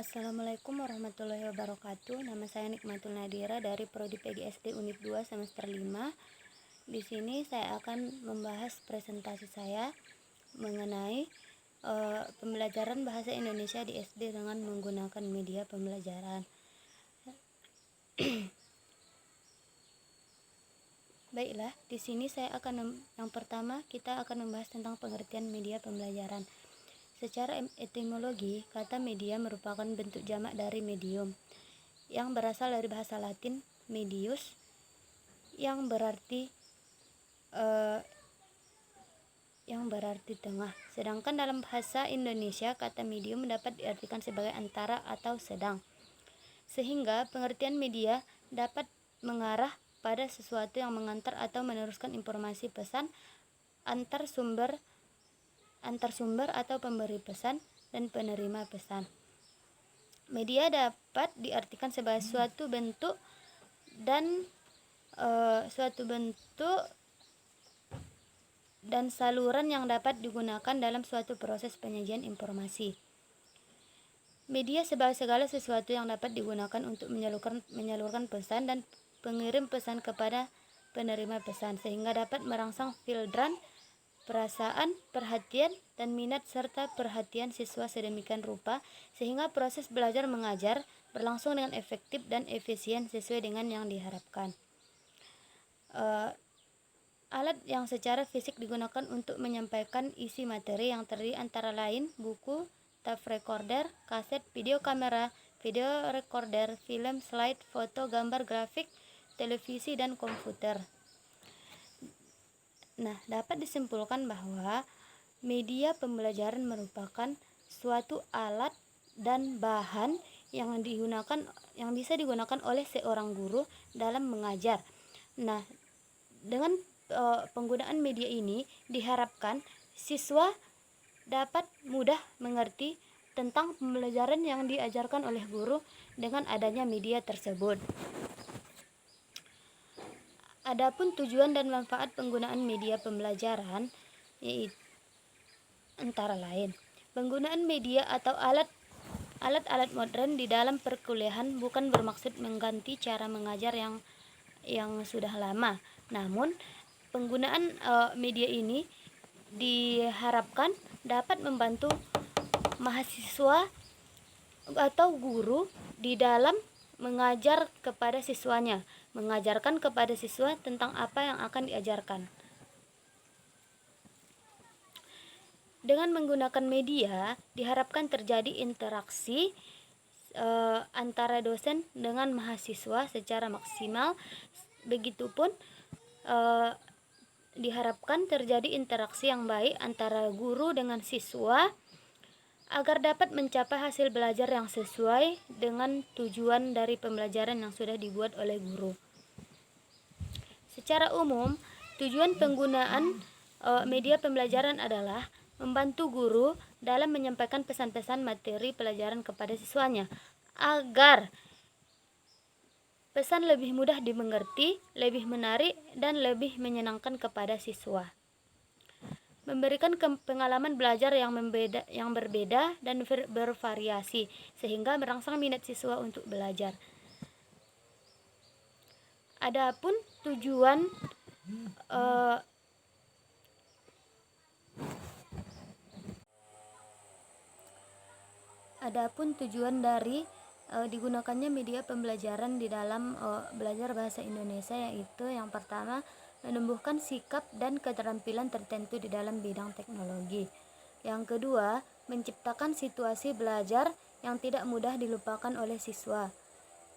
Assalamualaikum warahmatullahi wabarakatuh. Nama saya Nikmatul Nadira dari Prodi PGSD Unit 2 semester 5. Di sini saya akan membahas presentasi saya mengenai pembelajaran bahasa Indonesia di SD dengan menggunakan media pembelajaran. Baiklah, di sini yang pertama kita akan membahas tentang pengertian media pembelajaran. Secara etimologi, kata media merupakan bentuk jamak dari medium, yang berasal dari bahasa Latin medius, yang berarti tengah. Sedangkan dalam bahasa Indonesia, kata medium dapat diartikan sebagai antara atau sedang. Sehingga pengertian media dapat mengarah pada sesuatu yang mengantar atau meneruskan informasi pesan antar sumber atau pemberi pesan dan penerima pesan. Media dapat diartikan sebagai suatu bentuk dan saluran yang dapat digunakan dalam suatu proses penyajian informasi. Media sebagai segala sesuatu yang dapat digunakan untuk menyalurkan pesan dan pengirim pesan kepada penerima pesan, sehingga dapat merangsang filtran perasaan, perhatian, dan minat serta perhatian siswa sedemikian rupa sehingga proses belajar mengajar berlangsung dengan efektif dan efisien sesuai dengan yang diharapkan. Alat yang secara fisik digunakan untuk menyampaikan isi materi yang terdiri antara lain buku, tape recorder, kaset, video kamera, video recorder, film, slide, foto, gambar, grafik, televisi, dan komputer. Nah, dapat disimpulkan bahwa media pembelajaran merupakan suatu alat dan bahan yang bisa digunakan oleh seorang guru dalam mengajar. Nah, dengan penggunaan media ini diharapkan siswa dapat mudah mengerti tentang pembelajaran yang diajarkan oleh guru dengan adanya media tersebut. Adapun tujuan dan manfaat penggunaan media pembelajaran yaitu antara lain, penggunaan media atau alat-alat modern di dalam perkuliahan bukan bermaksud mengganti cara mengajar yang sudah lama. Namun, penggunaan media ini diharapkan dapat membantu mahasiswa atau guru di dalam mengajarkan kepada siswa tentang apa yang akan diajarkan. Dengan menggunakan media, diharapkan terjadi interaksi antara dosen dengan mahasiswa secara maksimal. Begitupun diharapkan terjadi interaksi yang baik antara guru dengan siswa agar dapat mencapai hasil belajar yang sesuai dengan tujuan dari pembelajaran yang sudah dibuat oleh guru. Secara umum, tujuan penggunaan media pembelajaran adalah membantu guru dalam menyampaikan pesan-pesan materi pelajaran kepada siswanya agar pesan lebih mudah dimengerti, lebih menarik, dan lebih menyenangkan kepada siswa. Memberikan pengalaman belajar yang berbeda dan bervariasi sehingga merangsang minat siswa untuk belajar. Adapun tujuan dari digunakannya media pembelajaran di dalam belajar bahasa Indonesia yaitu yang pertama, menumbuhkan sikap dan keterampilan tertentu di dalam bidang teknologi. Yang kedua, menciptakan situasi belajar yang tidak mudah dilupakan oleh siswa.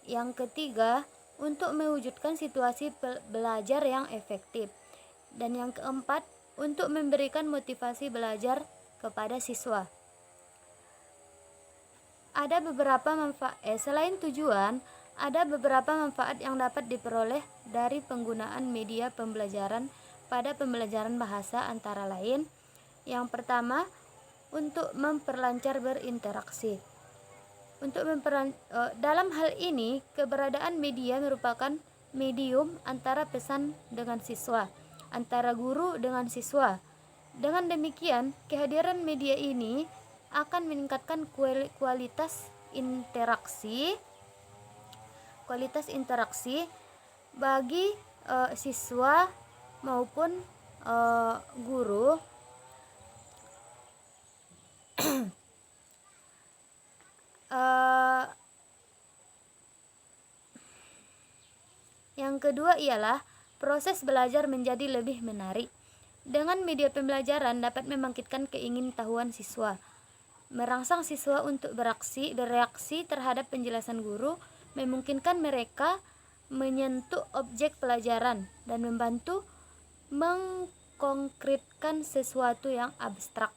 Yang ketiga, untuk mewujudkan situasi belajar yang efektif. Dan yang keempat, untuk memberikan motivasi belajar kepada siswa. Selain tujuan, ada beberapa manfaat yang dapat diperoleh dari penggunaan media pembelajaran pada pembelajaran bahasa antara lain. Yang pertama, untuk memperlancar berinteraksi. Dalam hal ini, keberadaan media merupakan medium antara pesan dengan siswa, antara guru dengan siswa. Dengan demikian, kehadiran media ini akan meningkatkan kualitas interaksi bagi siswa maupun guru. Yang kedua ialah proses belajar menjadi lebih menarik. Dengan media pembelajaran dapat membangkitkan keingintahuan siswa, merangsang siswa untuk bereaksi terhadap penjelasan guru, memungkinkan mereka menyentuh objek pelajaran dan membantu mengkonkretkan sesuatu yang abstrak.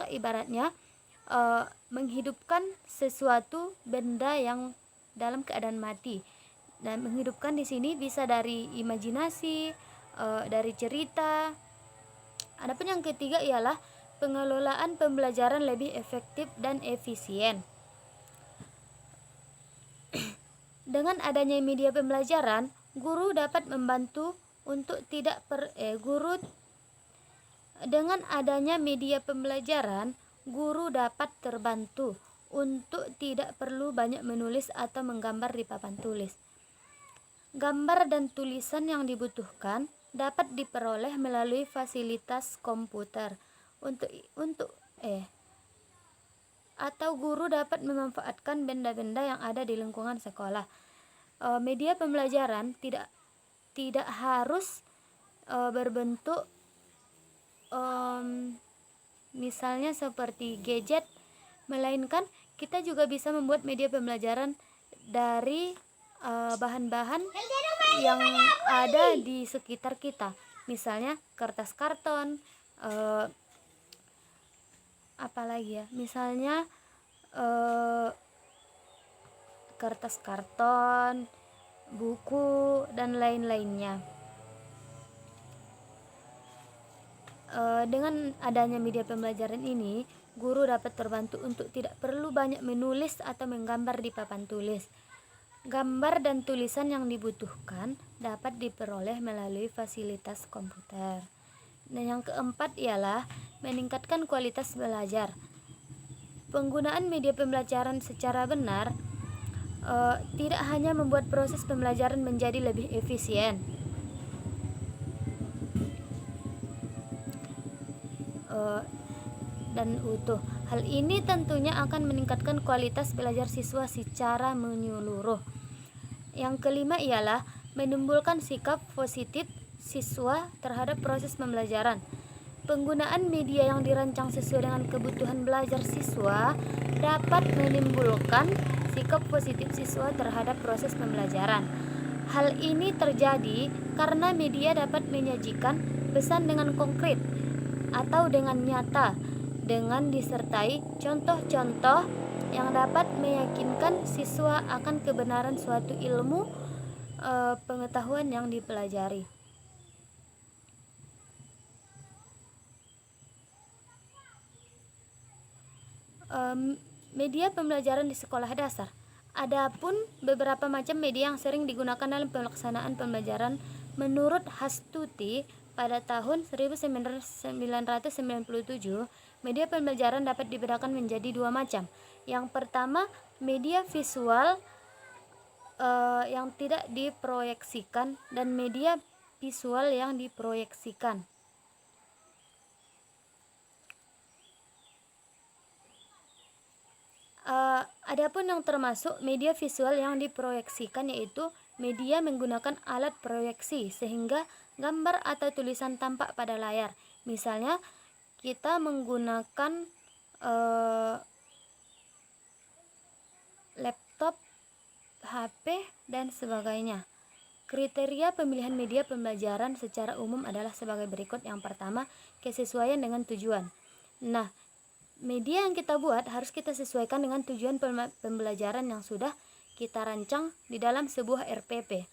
Ibaratnya menghidupkan sesuatu benda yang dalam keadaan mati. Dan menghidupkan di sini bisa dari imajinasi, dari cerita. Adapun yang ketiga ialah pengelolaan pembelajaran lebih efektif dan efisien. Dengan adanya media pembelajaran, guru dapat membantu untuk dengan adanya media pembelajaran, guru dapat terbantu untuk tidak perlu banyak menulis atau menggambar di papan tulis. Gambar dan tulisan yang dibutuhkan dapat diperoleh melalui fasilitas komputer atau guru dapat memanfaatkan benda-benda yang ada di lingkungan sekolah. Media pembelajaran tidak harus berbentuk misalnya seperti gadget, melainkan kita juga bisa membuat media pembelajaran dari bahan-bahan yang ada di sekitar kita, misalnya kertas karton, kertas karton, buku, dan lain-lainnya. Dengan adanya media pembelajaran ini, guru dapat terbantu untuk tidak perlu banyak menulis atau menggambar di papan tulis. Gambar dan tulisan yang dibutuhkan dapat diperoleh melalui fasilitas komputer. Dan yang keempat ialah meningkatkan kualitas belajar. Penggunaan media pembelajaran secara benar tidak hanya membuat proses pembelajaran menjadi lebih efisien, dan utuh. Hal ini tentunya akan meningkatkan kualitas belajar siswa secara menyeluruh. Yang kelima ialah menimbulkan sikap positif siswa terhadap proses pembelajaran. Penggunaan media yang dirancang sesuai dengan kebutuhan belajar siswa dapat menimbulkan sikap positif siswa terhadap proses pembelajaran. Hal ini terjadi karena media dapat menyajikan pesan dengan konkret atau dengan nyata, dengan disertai contoh-contoh yang dapat meyakinkan siswa akan kebenaran suatu ilmu pengetahuan yang dipelajari. Media pembelajaran di sekolah dasar. Adapun beberapa macam media yang sering digunakan dalam pelaksanaan pembelajaran menurut Hastuti pada tahun 1997, media pembelajaran dapat dibedakan menjadi dua macam. Yang pertama, media visual yang tidak diproyeksikan dan media visual yang diproyeksikan. Adapun yang termasuk media visual yang diproyeksikan yaitu media menggunakan alat proyeksi sehingga gambar atau tulisan tampak pada layar. Misalnya kita menggunakan laptop, HP, dan sebagainya. Kriteria pemilihan media pembelajaran secara umum adalah sebagai berikut. Yang pertama, kesesuaian dengan tujuan. Nah, media yang kita buat harus kita sesuaikan dengan tujuan pembelajaran yang sudah kita rancang di dalam sebuah RPP.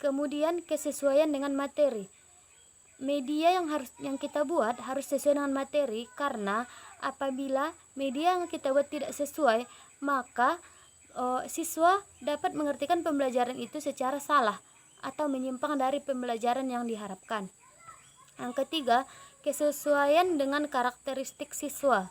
Kemudian kesesuaian dengan materi. Media yang kita buat harus sesuai dengan materi, karena apabila media yang kita buat tidak sesuai, maka siswa dapat mengertikan pembelajaran itu secara salah atau menyimpang dari pembelajaran yang diharapkan. Yang ketiga, kesesuaian dengan karakteristik siswa.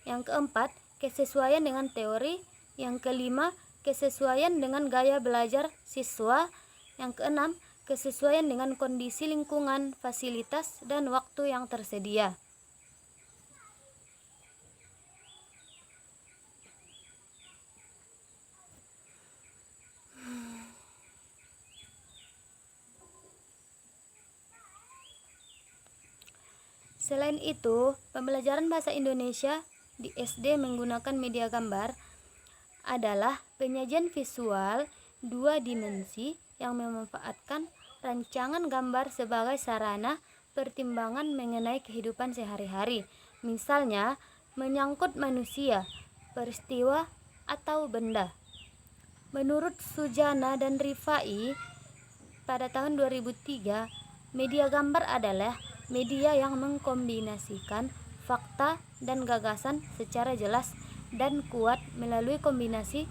Yang keempat, kesesuaian dengan teori. Yang kelima, kesesuaian dengan gaya belajar siswa. Yang keenam, kesesuaian dengan kondisi lingkungan, fasilitas, dan waktu yang tersedia. Selain itu, pembelajaran bahasa Indonesia di SD menggunakan media gambar adalah penyajian visual 2 dimensi yang memanfaatkan rancangan gambar sebagai sarana pertimbangan mengenai kehidupan sehari-hari. Misalnya, menyangkut manusia, peristiwa, atau benda. Menurut Sujana dan Rifai, pada tahun 2003, media gambar adalah media yang mengkombinasikan fakta dan gagasan secara jelas dan kuat melalui kombinasi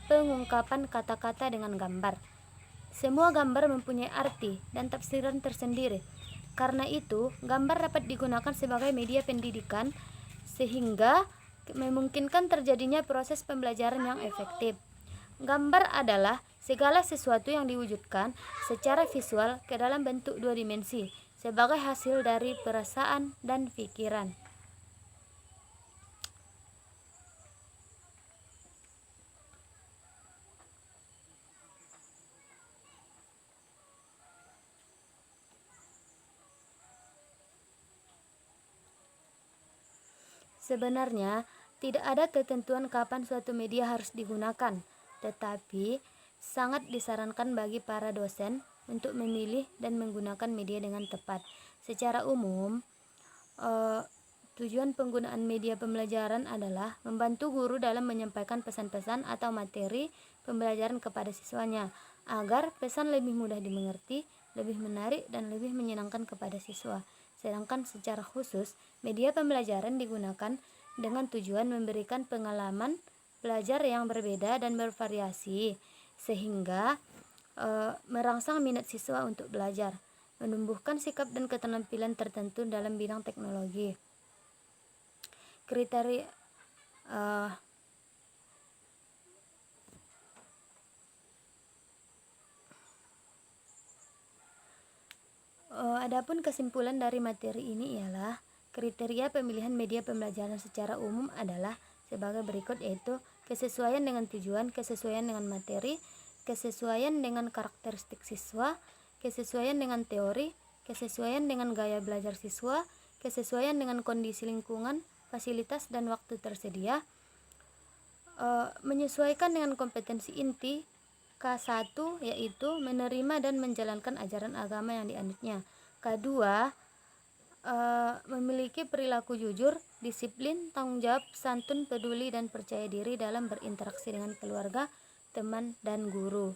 pengungkapan kata-kata dengan gambar. Semua gambar mempunyai arti dan tafsiran tersendiri. Karena itu, gambar dapat digunakan sebagai media pendidikan sehingga memungkinkan terjadinya proses pembelajaran yang efektif. Gambar adalah segala sesuatu yang diwujudkan secara visual ke dalam bentuk 2 dimensi sebagai hasil dari perasaan dan pikiran. Sebenarnya, tidak ada ketentuan kapan suatu media harus digunakan, tetapi sangat disarankan bagi para dosen untuk memilih dan menggunakan media dengan tepat. Secara umum, tujuan penggunaan media pembelajaran adalah membantu guru dalam menyampaikan pesan-pesan atau materi pembelajaran kepada siswanya, agar pesan lebih mudah dimengerti, lebih menarik, dan lebih menyenangkan kepada siswa. Sedangkan secara khusus, media pembelajaran digunakan dengan tujuan memberikan pengalaman belajar yang berbeda dan bervariasi, sehingga merangsang minat siswa untuk belajar, menumbuhkan sikap dan keterampilan tertentu dalam bidang teknologi. Kriteria adapun kesimpulan dari materi ini ialah kriteria pemilihan media pembelajaran secara umum adalah sebagai berikut, yaitu kesesuaian dengan tujuan, kesesuaian dengan materi, kesesuaian dengan karakteristik siswa, kesesuaian dengan teori, kesesuaian dengan gaya belajar siswa, kesesuaian dengan kondisi lingkungan, fasilitas, dan waktu tersedia, menyesuaikan dengan kompetensi inti K1, yaitu menerima dan menjalankan ajaran agama yang dianutnya. K2, memiliki perilaku jujur, disiplin, tanggung jawab, santun, peduli, dan percaya diri dalam berinteraksi dengan keluarga, teman, dan guru.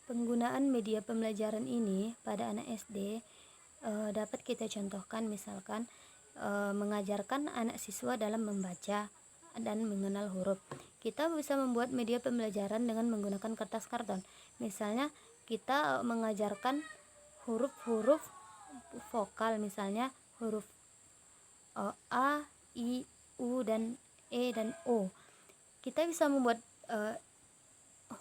Penggunaan media pembelajaran ini pada anak SD dapat kita contohkan, misalkan mengajarkan anak siswa dalam membaca dan mengenal huruf. Kita bisa membuat media pembelajaran dengan menggunakan kertas karton. Misalnya kita mengajarkan huruf-huruf vokal, misalnya huruf A, I, U, dan E, dan O. Kita bisa membuat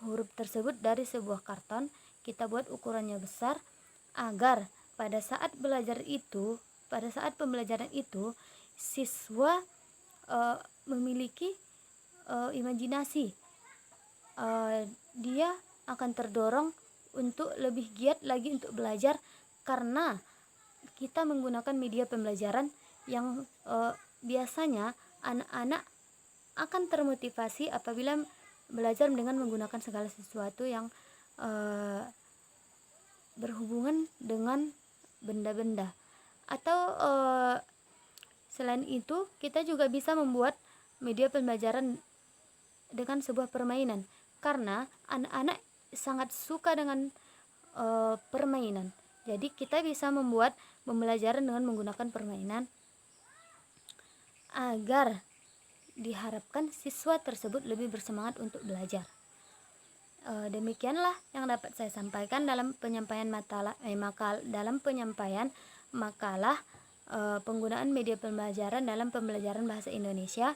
huruf tersebut dari sebuah karton, kita buat ukurannya besar agar pada saat pembelajaran itu siswa memiliki imajinasi. Dia akan terdorong untuk lebih giat lagi untuk belajar karena kita menggunakan media pembelajaran yang biasanya anak-anak akan termotivasi apabila belajar dengan menggunakan segala sesuatu yang berhubungan dengan benda-benda. Atau selain itu, kita juga bisa membuat media pembelajaran dengan sebuah permainan, karena anak-anak sangat suka dengan permainan. Jadi kita bisa membuat pembelajaran dengan menggunakan permainan agar diharapkan siswa tersebut lebih bersemangat untuk belajar. Demikianlah yang dapat saya sampaikan dalam penyampaian makalah penggunaan media pembelajaran dalam pembelajaran bahasa Indonesia.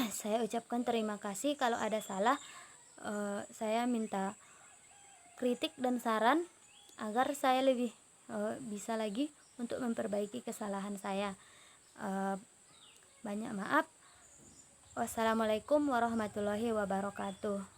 Saya ucapkan terima kasih. Kalau ada salah, saya minta kritik dan saran agar saya lebih bisa lagi untuk memperbaiki kesalahan saya. Banyak maaf. Wassalamualaikum warahmatullahi wabarakatuh.